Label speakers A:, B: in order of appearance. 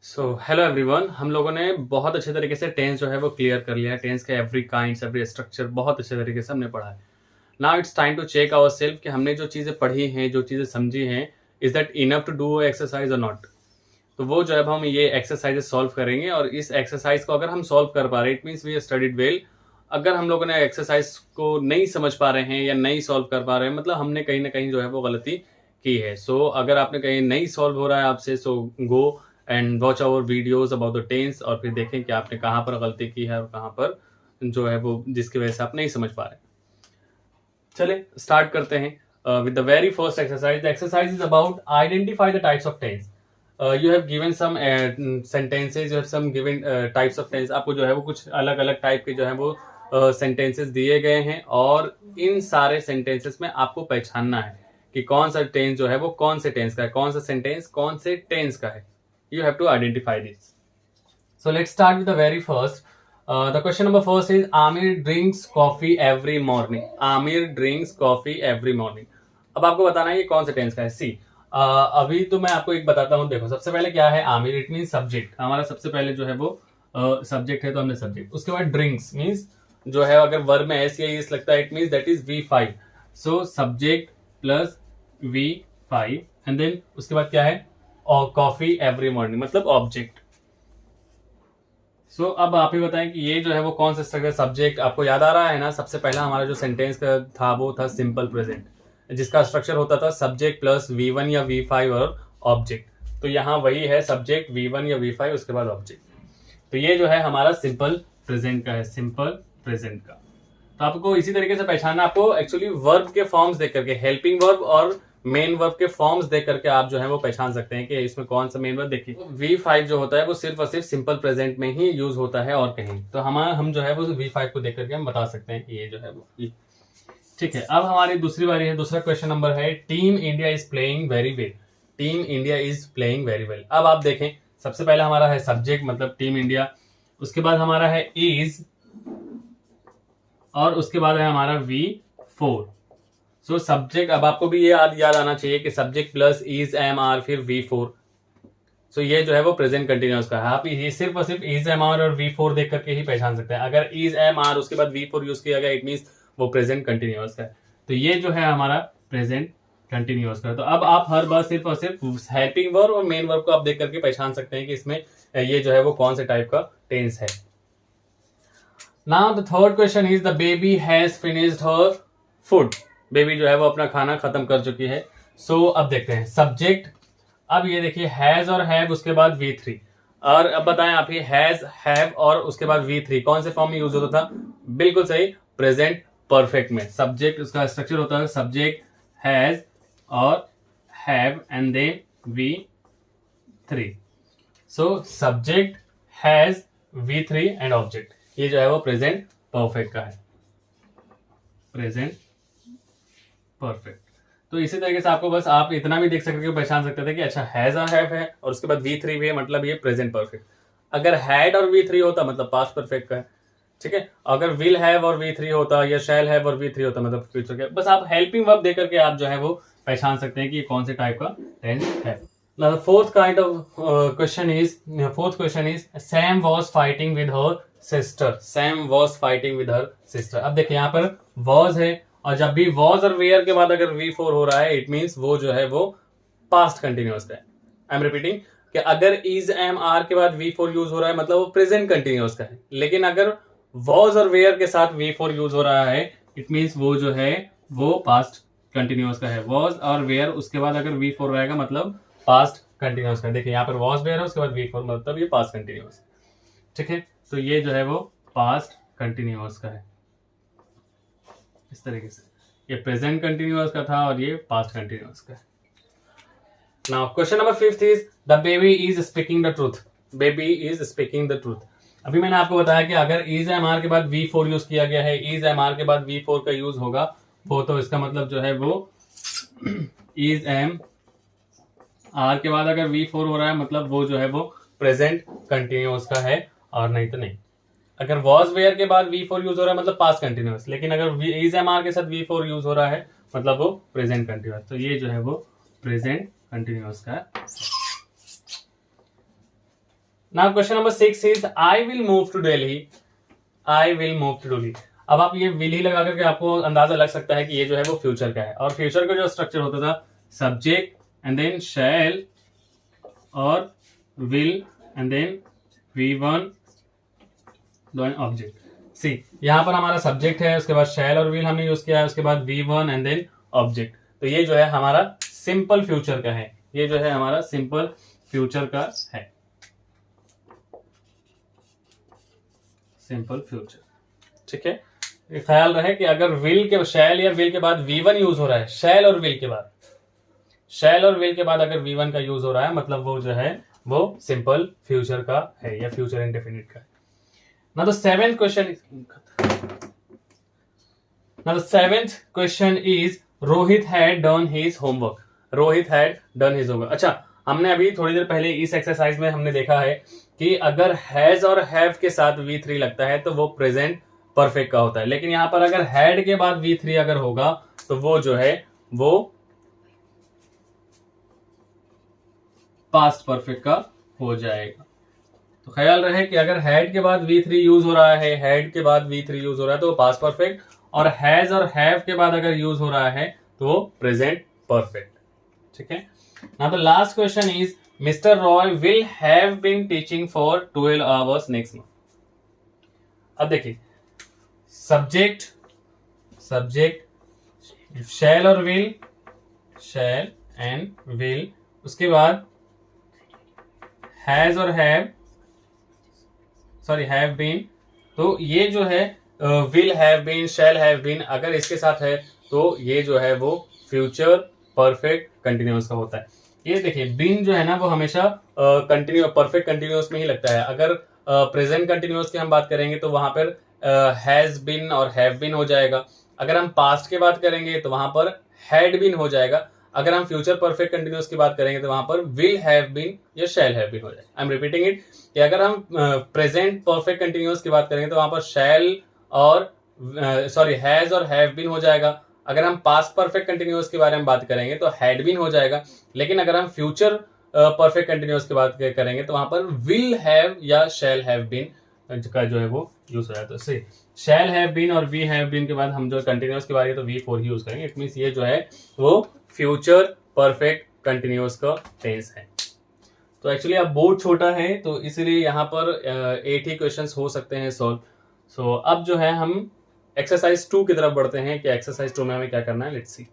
A: Hello everyone. हम लोगों ने बहुत अच्छे तरीके से टेंस जो है वो क्लियर कर लिया है। टेंस के एवरी काइंड्स एवरी स्ट्रक्चर बहुत अच्छे तरीके से हमने पढ़ा है। Now it's time to check our self कि हमने जो चीज़ें पढ़ी हैं, जो चीज़ें समझी हैं, is that enough to do exercise और नॉट। तो वो जो है हम ये एक्सरसाइजेस सॉल्व करेंगे और इस एक्सरसाइज को अगर हम सॉल्व कर पा रहे हैं, it means we studied well. अगर हम लोगों ने एक्सरसाइज को नहीं समझ पा रहे हैं या नहीं सॉल्व कर पा रहे हैं, मतलब हमने कहीं ना कहीं जो है वो गलती की है। अगर आपने कहीं नहीं सॉल्व हो रहा है आपसे, go and watch our videos about the tense और फिर देखें कि आपने कहाँ पर गलती की है और कहाँ पर जो है वो जिसकी वजह से आप नहीं समझ पा रहे। चले स्टार्ट करते हैं with the very first exercise. The exercise is about identify the types of tense. You have given some sentences, you have some given types of tense. आपको जो है वो कुछ अलग अलग टाइप के जो है वो सेंटेंसेस दिए गए हैं और इन सारे सेंटेंसेस में आपको पहचानना है कि कौन सा टेंस जो है वो कौन से टेंस का है, कौन सा सेंटेंस कौन से टेंस का है। You have to identify this. So let's start with the very first. The question number first is Amir drinks coffee every morning. Amir drinks coffee every morning. अब आपको बताना है ये कौन से टेंस का है। सी अभी तो मैं आपको एक बताता हूँ। देखो सबसे पहले क्या है, आमिर इट मीन सब्जेक्ट। हमारा सबसे पहले जो है वो सब्जेक्ट है, तो हमने सब्जेक्ट। उसके बाद ड्रिंक्स मीन्स जो है अगर वर्ब में एस या एस लगता है, it means that is V5। So subject plus V5 and then उसके बाद क्या है, और कॉफी एवरी मॉर्निंग मतलब ऑब्जेक्ट। अब आप ही बताएं कि ये जो है वो कौन सा स्ट्रक्चर। सब्जेक्ट आपको याद आ रहा है ना, सबसे पहला हमारा जो सेंटेंस का था वो था सिंपल प्रेजेंट, जिसका स्ट्रक्चर होता था सब्जेक्ट प्लस V1 या V5 और ऑब्जेक्ट। तो यहाँ वही है, सब्जेक्ट V1 या V5 उसके बाद ऑब्जेक्ट। तो ये जो है हमारा सिंपल प्रेजेंट का है, सिंपल प्रेजेंट का। तो आपको इसी तरीके से पहचानना, आपको एक्चुअली वर्ब के फॉर्म्स देख करके, हेल्पिंग वर्ब और मेन वर्ब के फॉर्म्स देख करके आप जो है वो पहचान सकते हैं कि इसमें कौन सा मेन वर्ब। देखिए V5 जो होता है वो सिर्फ और सिर्फ सिंपल प्रेजेंट में ही यूज होता है और कहीं। तो हम जो है वो V5 को देख करके हम बता सकते हैं कि ये जो है वो ठीक है। अब हमारी दूसरी बारी है, दूसरा क्वेश्चन नंबर है team India is playing very well. Team India is playing very well. अब आप देखें सबसे पहले हमारा है सब्जेक्ट मतलब टीम इंडिया, उसके बाद हमारा है इज और उसके बाद है हमारा V4। सब्जेक्ट, अब आपको भी ये याद आना चाहिए कि subject plus is am are फिर V4। ये जो है वो प्रेजेंट कंटिन्यूअस का है। आप ये सिर्फ और सिर्फ इज एम आर और V4 देख करके ही पहचान सकते हैं। अगर इज एम आर उसके बाद V4 यूज किया गया, इट मीन्स वो प्रेजेंट कंटिन्यूअस का है। तो ये जो है हमारा प्रेजेंट कंटिन्यूअस का। तो अब आप हर बार सिर्फ और सिर्फ हेल्पिंग वर्ब और मेन वर्ब को आप देख करके पहचान सकते हैं कि इसमें ये जो है वो कौन से टाइप का टेंस है। Now the third question is the baby has finished her food. Baby जो है वो अपना खाना खत्म कर चुकी है। अब देखते हैं सब्जेक्ट। अब ये देखिए हैज और हैव उसके बाद V3। और अब बताएं आप, ये हैज हैव और उसके बाद V3 कौन से फॉर्म में यूज होता था? बिल्कुल सही, प्रेजेंट परफेक्ट में। सब्जेक्ट उसका स्ट्रक्चर होता है सब्जेक्ट हैज और have and then V3। Subject has V3 and object, ये जो है वो प्रेजेंट परफेक्ट का है, प्रेजेंट परफेक्ट। तो इसी तरीके से आपको बस आप इतना भी देख सकते हो, पहचान सकते थे कि अच्छा हैज और हैव है और उसके बाद V3 भी है, मतलब ये प्रेजेंट परफेक्ट। अगर हैड और V3 होता मतलब पास्ट परफेक्ट का है, ठीक है। अगर विल हैव और V3 होता या शैल हैव और V3 होता मतलब फ्यूचर का। बस आप हेल्पिंग वर्ब देकर के आप जो है वो पहचान सकते हैं कि ये कौन से टाइप का टेंस है। Now the fourth question is Sam was fighting with her sister. Sam was fighting with her sister. अब देखिए यहाँ पर was है और जब भी was और where के बाद अगर V4 हो रहा है, इट मीन्स वो जो है वो पास्ट कंटिन्यूअस है। आई एम रिपीटिंग कि अगर is am are के बाद V4 यूज हो रहा है मतलब वो प्रेजेंट कंटिन्यूअस का है। लेकिन अगर was और where के साथ V4 यूज हो रहा है, इट मीन्स वो जो है वो पास्ट कंटिन्यूअस का है। was और where उसके बाद अगर V4 रहेगा मतलब पास्ट कंटिन्यूअस का। देखिए यहाँ पर वॉज वेयर है उसके बाद V4 मतलब ये पास्ट कंटिन्यूअस, ठीक है। तो ये जो है वो पास्ट कंटिन्यूअस का है। इस तरीके से ये प्रेजेंट कंटिन्यूअस का था और ये पास्ट कंटिन्यूअस का है। Now question number 5 is the baby is speaking the truth. Baby is speaking the truth. अभी मैंने आपको बताया कि अगर इज एम आर के बाद V4 यूज किया गया है, इज एम आर के बाद V4 का यूज होगा वो, तो इसका मतलब जो है वो इज एम आर के बाद अगर V4 हो रहा है मतलब वो जो है वो प्रेजेंट कंटिन्यूअस का है और नहीं तो नहीं। अगर वॉज वेयर के बाद V4 यूज हो रहा है मतलब पास्ट कंटिन्यूअस, लेकिन अगर इज एम आर के साथ V4 यूज हो रहा है मतलब वो प्रेजेंट कंटिन्यूअस। तो ये जो है वो प्रेजेंट कंटिन्यूअस का now question number 6 is I will move to Delhi, I will move to Delhi. अब आप ये विल ही लगा करके आपको अंदाजा लग सकता है कि ये जो है वो फ्यूचर का है, और फ्यूचर का जो स्ट्रक्चर होता था सब्जेक्ट एंड देन शैल और will and then V1 object. See यहां पर हमारा सब्जेक्ट है, उसके बाद शैल और विल हमने यूज किया है, उसके बाद V1 एंड देन ऑब्जेक्ट। तो ये जो है हमारा सिंपल फ्यूचर का है, ये जो है हमारा सिंपल फ्यूचर का है, सिंपल फ्यूचर। ठीक है, ख्याल रहे कि अगर विल के शैल या विल के बाद V1 यूज हो रहा है, शैल और विल के बाद, शैल और विल के बाद अगर V1 का यूज हो रहा है, मतलब वो जो है वो सिंपल फ्यूचर का है या फ्यूचर इंडेफिनिट का है। Now the seventh question is Rohit had done his homework, Rohit had done his homework। अच्छा, हमने अभी थोड़ी देर पहले इस एक्सरसाइज में हमने देखा है कि अगर हैज और हैव के साथ V3 लगता है तो वो प्रेजेंट परफेक्ट का होता है, लेकिन यहां पर अगर हैड के बाद V3 अगर होगा तो वो जो है वो पास्ट परफेक्ट का हो जाएगा। तो ख्याल रहे कि अगर हैड के बाद V3 यूज हो रहा है, हैड के बाद V3 यूज हो रहा है तो पास्ट परफेक्ट, और हैज और हैव के बाद अगर यूज हो रहा है तो वो प्रेजेंट परफेक्ट। ठीक है, now the last question is mister Roy will have been teaching for 12 hours next month. अब देखिए सब्जेक्ट, सब्जेक्ट शैल और विल, शैल एंड विल, उसके बाद हैज और हैव, सॉरी हैव बीन। तो ये जो है will have been, shall have been, अगर इसके साथ है तो ये जो है वो फ्यूचर परफेक्ट कंटिन्यूअस का होता है। ये देखिए बीन जो है ना वो हमेशा कंटिन्यू परफेक्ट कंटिन्यूअस में ही लगता है। अगर प्रेजेंट कंटिन्यूअस की हम बात करेंगे तो वहां पर हैज बीन और हैव बीन हो जाएगा। अगर हम पास्ट की बात करेंगे तो वहां पर हैड बीन हो जाएगा। अगर हम फ्यूचर परफेक्ट कंटिन्यूअस की बात करेंगे तो वहां पर विल हैव बीन या शैल हैव बीन हो जाएगा। आई एम रिपीटिंग इट कि अगर हम प्रेजेंट परफेक्ट कंटिन्यूअस की बात करेंगे तो वहां पर शैल और सॉरी हैज और हैव बीन हो जाएगा। अगर हम पास्ट परफेक्ट कंटिन्यूअस के बारे में बात करेंगे तो हैड बीन हो जाएगा। लेकिन अगर हम फ्यूचर परफेक्ट कंटिन्यूअस की बात करेंगे तो वहां पर विल हैव या शैल हैव बीन का जो है वो यूज हो जाता है। से शैल हैव बीन और वी हैव बीन के बाद हम जो कंटिन्यूअस की बात है तो V4 ही यूज करेंगे। इट मींस ये जो है वो फ्यूचर परफेक्ट कंटिन्यूअस का टेंस है। तो एक्चुअली अब बोर्ड छोटा है तो इसलिए यहाँ पर 8 ही क्वेश्चंस हो सकते हैं सॉल्व। सो अब जो है हम एक्सरसाइज 2 की तरफ बढ़ते हैं कि एक्सरसाइज 2 में हमें क्या करना है, लेट्स सी।